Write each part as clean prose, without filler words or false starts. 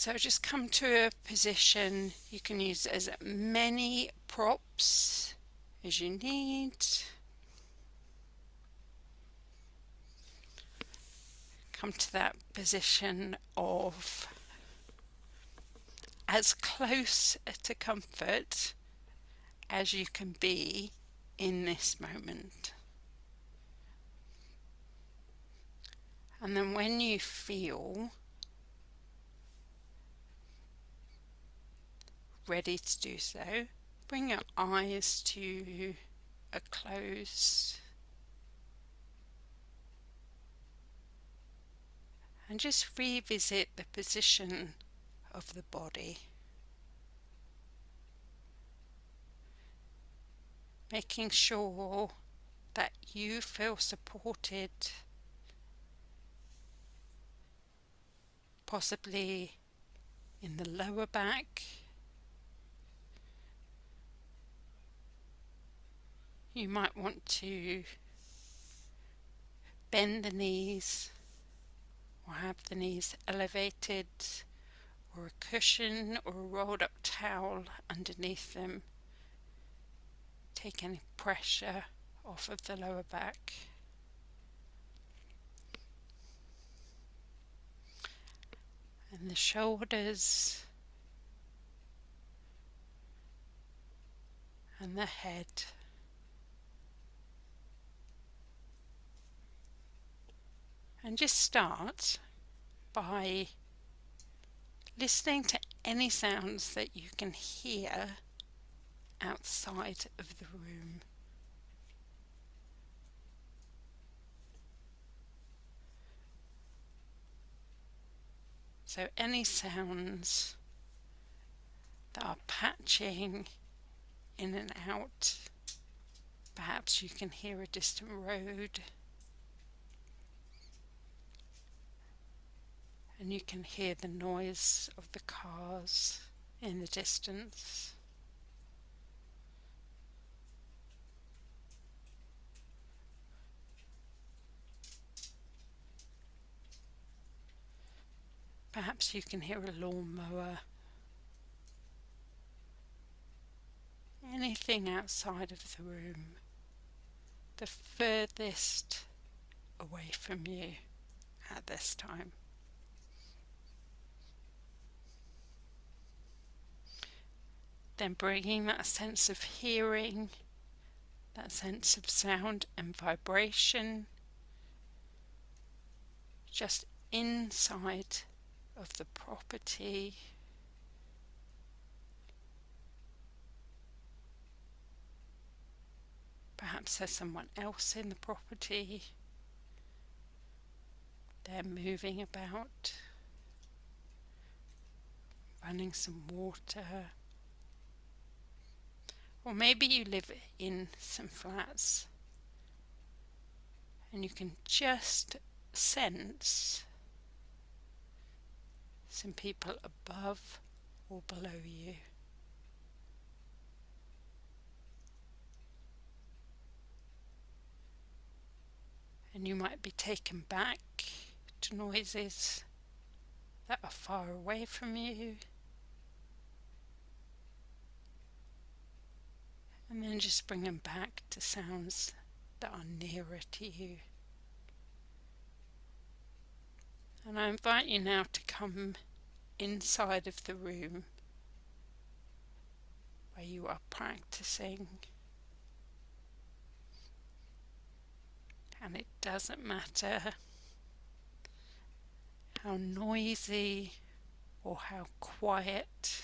So just come to a position. You can use as many props as you need. Come to that position of as close to comfort as you can be in this moment. And then when you feel ready to do so, bring your eyes to a close and just revisit the position of the body, making sure that you feel supported, possibly in the lower back. You might want to bend the knees or have the knees elevated, or a cushion or a rolled up towel underneath them. Take any pressure off of the lower back. And the shoulders and the head. And just start by listening to any sounds that you can hear outside of the room. So any sounds that are patching in and out. Perhaps you can hear a distant road, and you can hear the noise of the cars in the distance. Perhaps you can hear a lawnmower. Anything outside of the room, the furthest away from you at this time. Then bringing that sense of hearing, that sense of sound and vibration, just inside of the property. Perhaps there's someone else in the property. They're moving about, running some water. Or maybe you live in some flats and you can just sense some people above or below you. And you might be taken back to noises that are far away from you. And then just bring them back to sounds that are nearer to you. And I invite you now to come inside of the room where you are practicing. And it doesn't matter how noisy or how quiet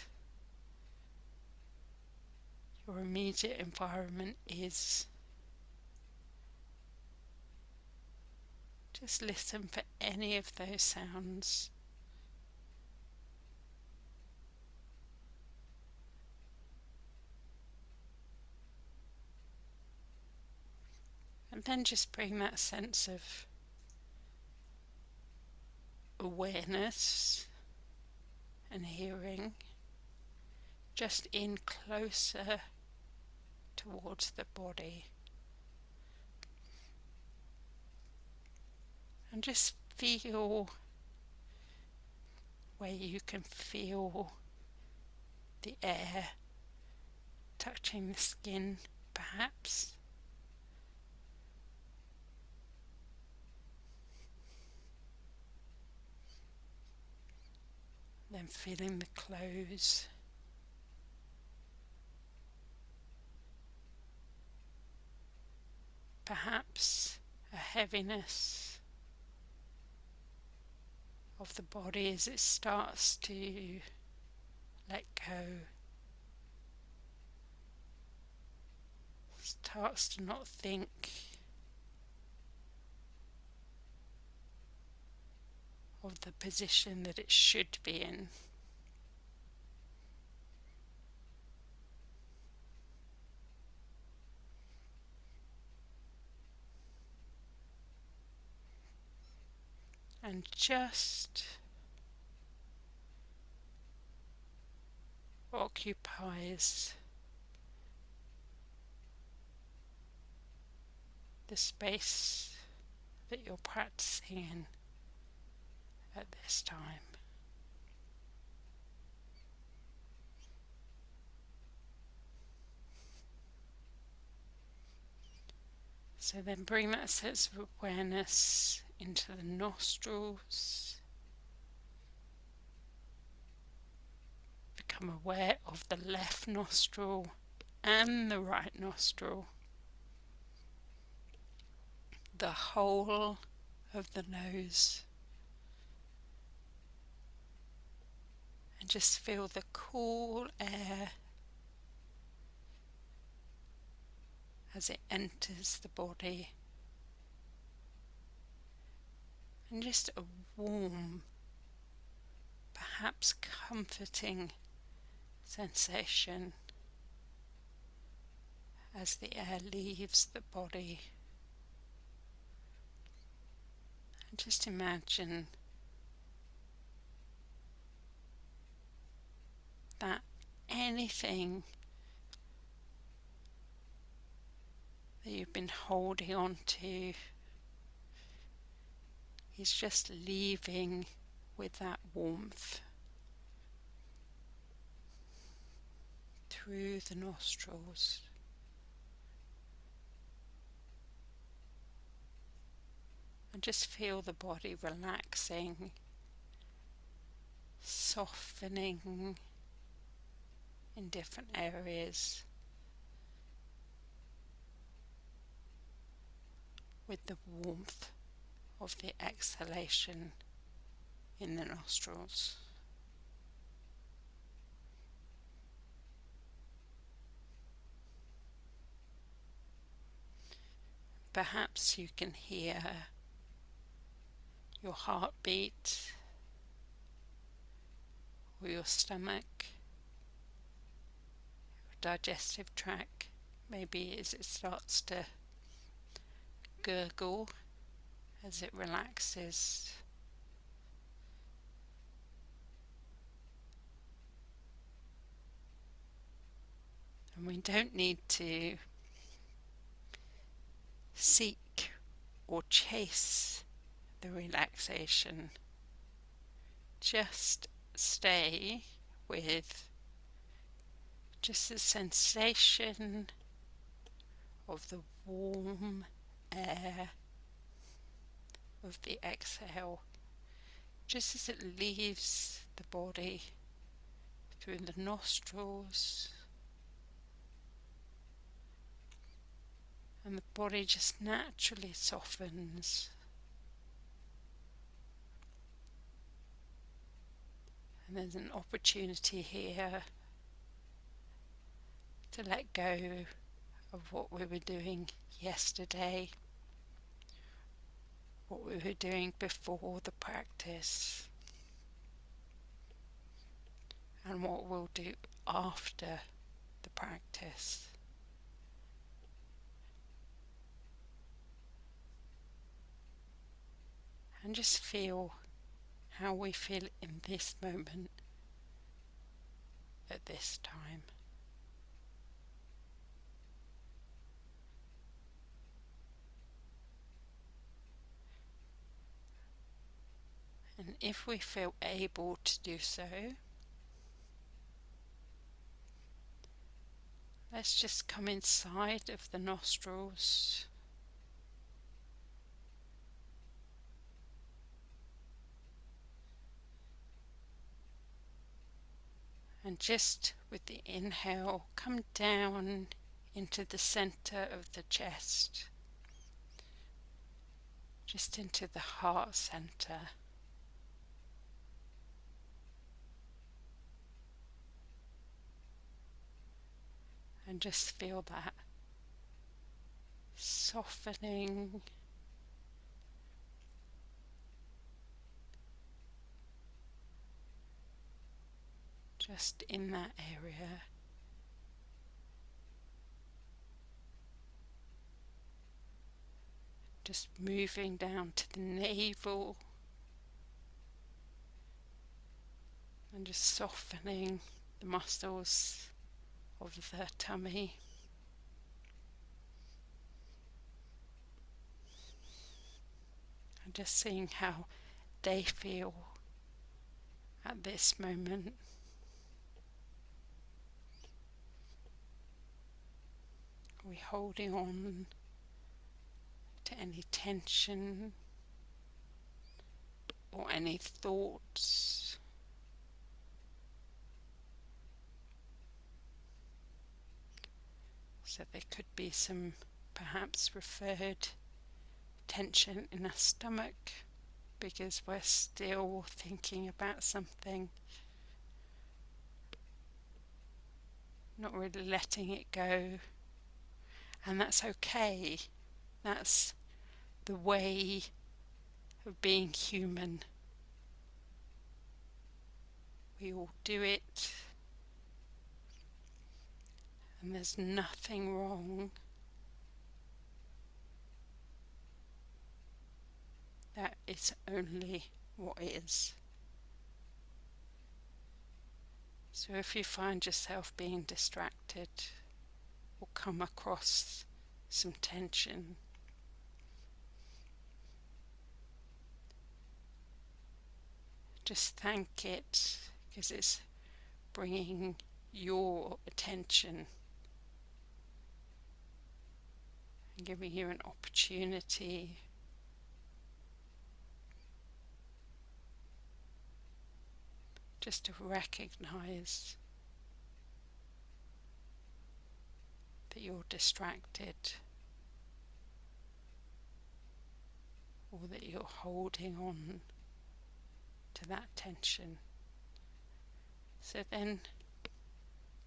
your immediate environment is. Just listen for any of those sounds. And then just bring that sense of awareness and hearing just in closer towards the body. And just feel where you can feel the air touching the skin, perhaps. Then feeling the clothes. Perhaps a heaviness of the body as it starts to let go, starts to not think, of the position that it should be in. And just occupies the space that you're practicing in at this time. So then bring that sense of awareness into the nostrils. Become aware of the left nostril and the right nostril. The whole of the nose. And just feel the cool air as it enters the body. And just a warm, perhaps comforting sensation as the air leaves the body. And just imagine that anything that you've been holding on to is just leaving with that warmth through the nostrils. And just feel the body relaxing, softening in different areas with the warmth of the exhalation in the nostrils. Perhaps you can hear your heartbeat or your stomach, your digestive tract, maybe as it starts to gurgle as it relaxes. And we don't need to seek or chase the relaxation. Just stay with just the sensation of the warm air of the exhale, just as it leaves the body through the nostrils, and the body just naturally softens. And there's an opportunity here to let go of what we were doing yesterday, what we were doing before the practice, and what we'll do after the practice. And just feel how we feel in this moment at this time. And And if we feel able to do so, let's just come inside of the nostrils and just with the inhale come down into the center of the chest, just into the heart center. And just feel that softening, just in that area. Just moving down to the navel and just softening the muscles of the tummy. And just seeing how they feel at this moment. Are we holding on to any tension or any thoughts? So there could be some perhaps referred tension in our stomach because we're still thinking about something, not really letting it go. And that's okay. That's the way of being human. We all do it, and there's nothing wrong. That is only what is. So if you find yourself being distracted or come across some tension, just thank it, because it's bringing your attention and giving you an opportunity just to recognize that you're distracted or that you're holding on to that tension. So then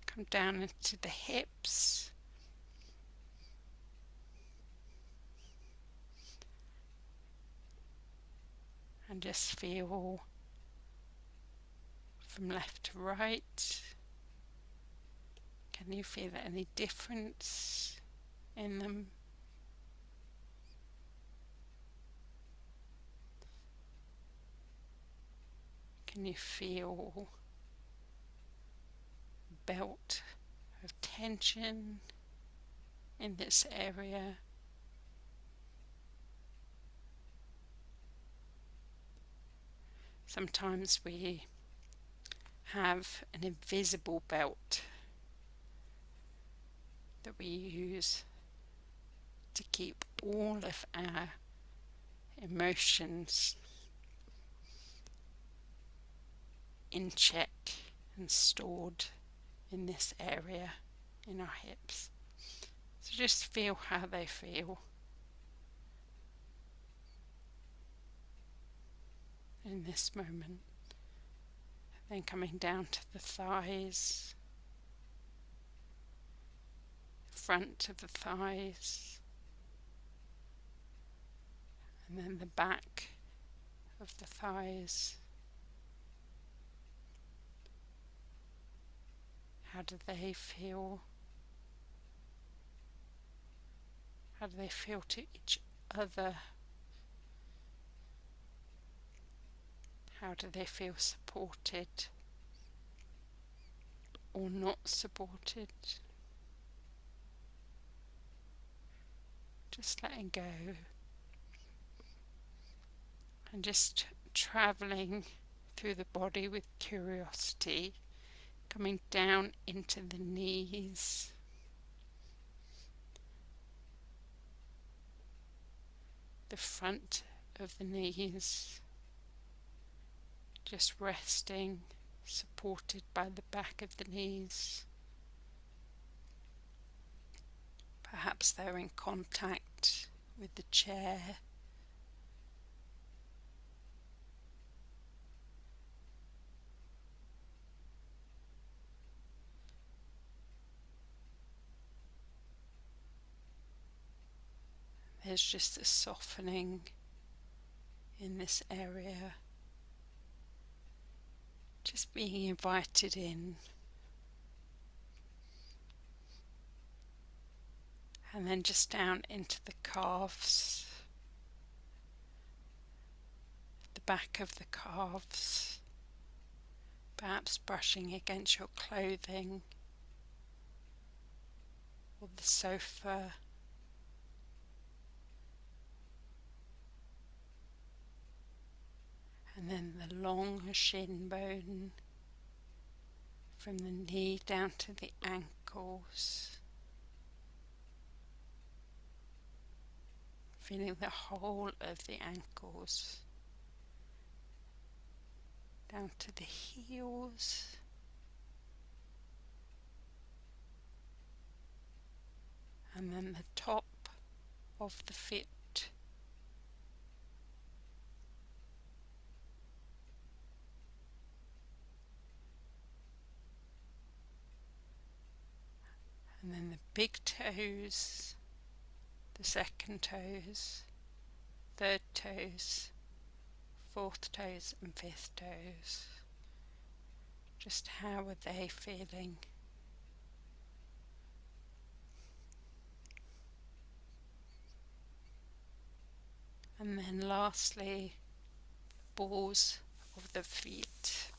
come down into the hips, and just feel from left to right. Can you feel any difference in them? Can you feel a belt of tension in this area? Sometimes we have an invisible belt that we use to keep all of our emotions in check and stored in this area in our hips. So just feel how they feel in this moment. Then coming down to the thighs, front of the thighs, and then the back of the thighs. How do they feel? How do they feel to each other? How do they feel supported or not supported? Just letting go and just travelling through the body with curiosity, coming down into the knees, the front of the knees, just resting, supported by the back of the knees. Perhaps they're in contact with the chair. There's just a softening in this area, just being invited in. And then just down into the calves, the back of the calves, perhaps brushing against your clothing or the sofa. And then the long shin bone from the knee down to the ankles. Feeling the whole of the ankles down to the heels. And then the top of the foot. And then the big toes, the second toes, third toes, fourth toes and fifth toes. Just how are they feeling? And then lastly, balls of the feet.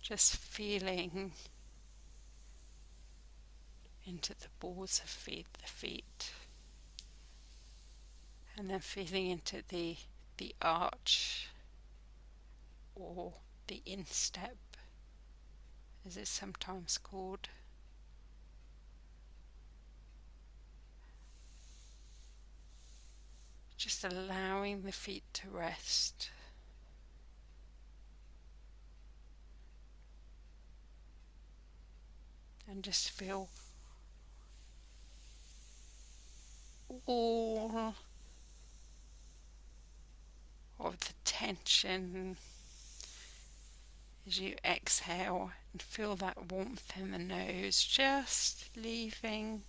Just feeling into the balls of the feet. And then feeling into the arch, or the instep, as it's sometimes called. Just allowing the feet to rest. And just feel all of the tension as you exhale, and feel that warmth in the nose, just leaving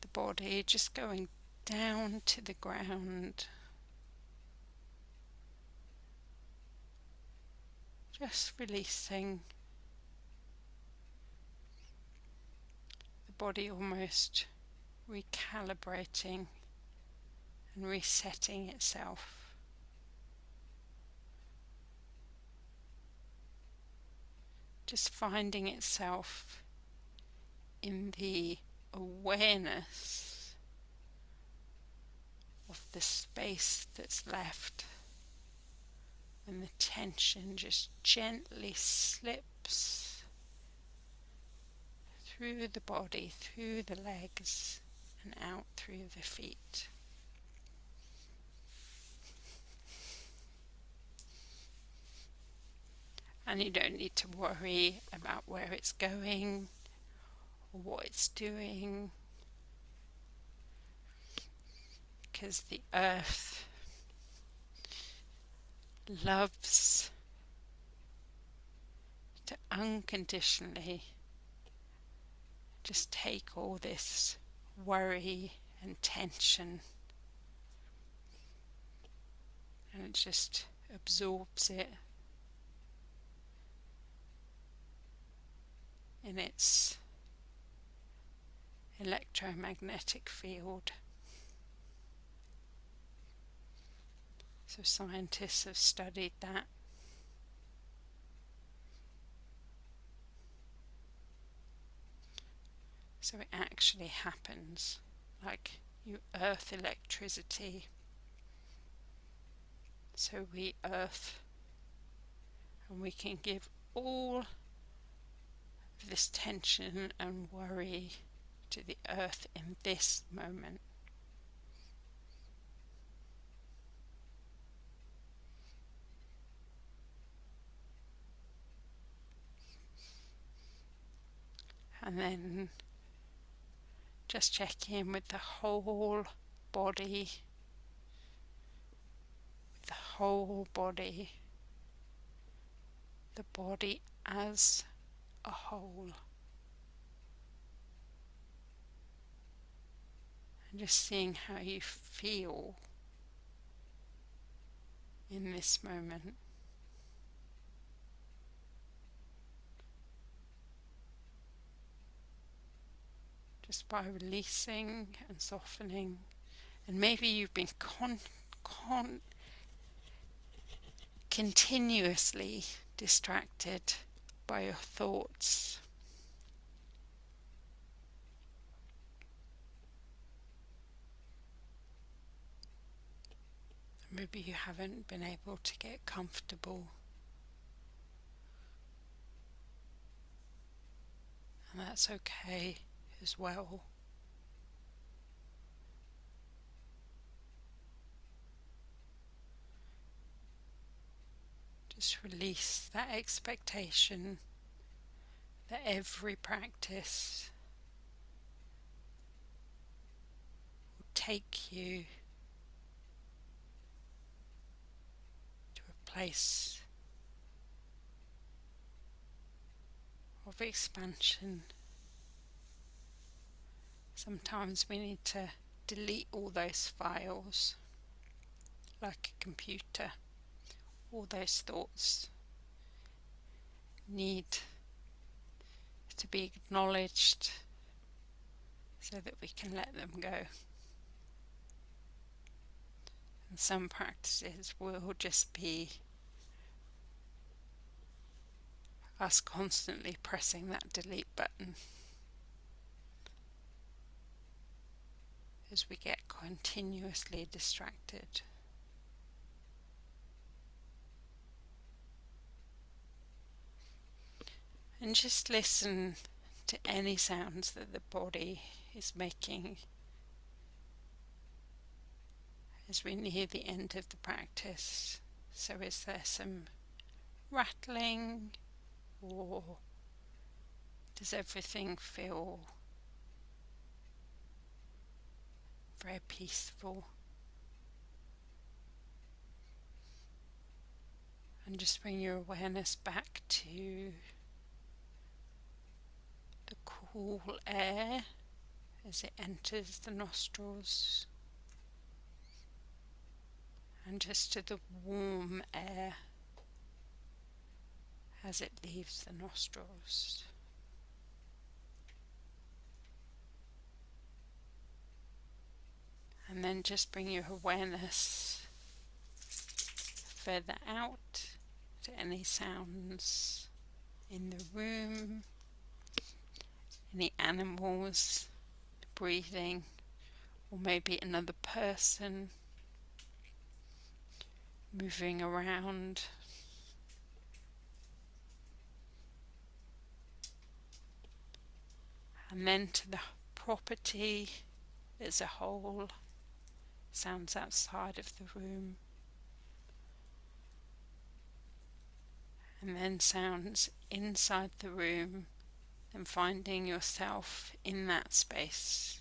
the body, just going down to the ground. Just releasing the body, almost recalibrating and resetting itself. Just finding itself in the awareness of the space that's left, and the tension just gently slips through the body, through the legs, and out through the feet. And you don't need to worry about where it's going or what it's doing, because the earth loves to unconditionally just take all this worry and tension, and it just absorbs it in its electromagnetic field. So scientists have studied that. So it actually happens, like you earth electricity. So we earth, and we can give all of this tension and worry to the earth in this moment. And then just check in with the whole body, the body as a whole. And just seeing how you feel in this moment. Just by releasing and softening. And maybe you've been continuously distracted by your thoughts. Maybe you haven't been able to get comfortable. And that's okay as well. Just release that expectation that every practice will take you to a place of expansion. Sometimes we need to delete all those files, like a computer. All those thoughts need to be acknowledged so that we can let them go. And some practices will just be us constantly pressing that delete button as we get continuously distracted. And just listen to any sounds that the body is making as we near the end of the practice. So is there some rattling, or does everything feel very peaceful? And just bring your awareness back to the cool air as it enters the nostrils, and just to the warm air as it leaves the nostrils. And then just bring your awareness further out to any sounds in the room, any animals breathing, or maybe another person moving around. And then to the property as a whole, sounds outside of the room, and then sounds inside the room, and finding yourself in that space,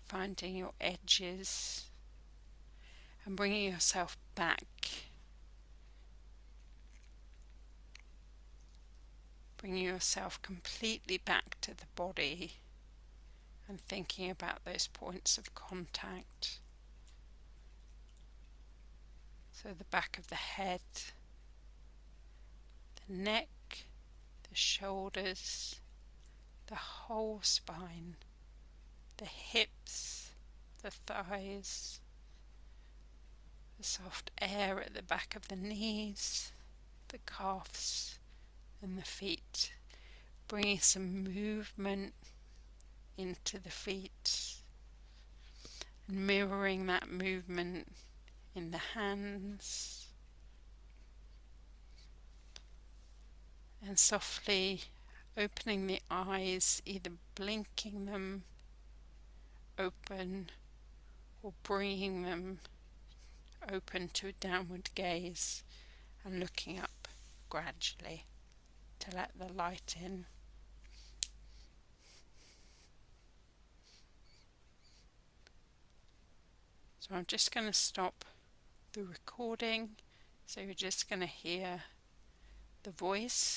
finding your edges and bringing yourself back, bringing yourself completely back to the body and thinking about those points of contact. So the back of the head, the neck, the shoulders, the whole spine, the hips, the thighs, the soft air at the back of the knees, the calves and the feet, bringing some movement into the feet and mirroring that movement in the hands, and softly opening the eyes, either blinking them open or bringing them open to a downward gaze and looking up gradually to let the light in. So I'm just going to stop the recording, so you're just going to hear the voice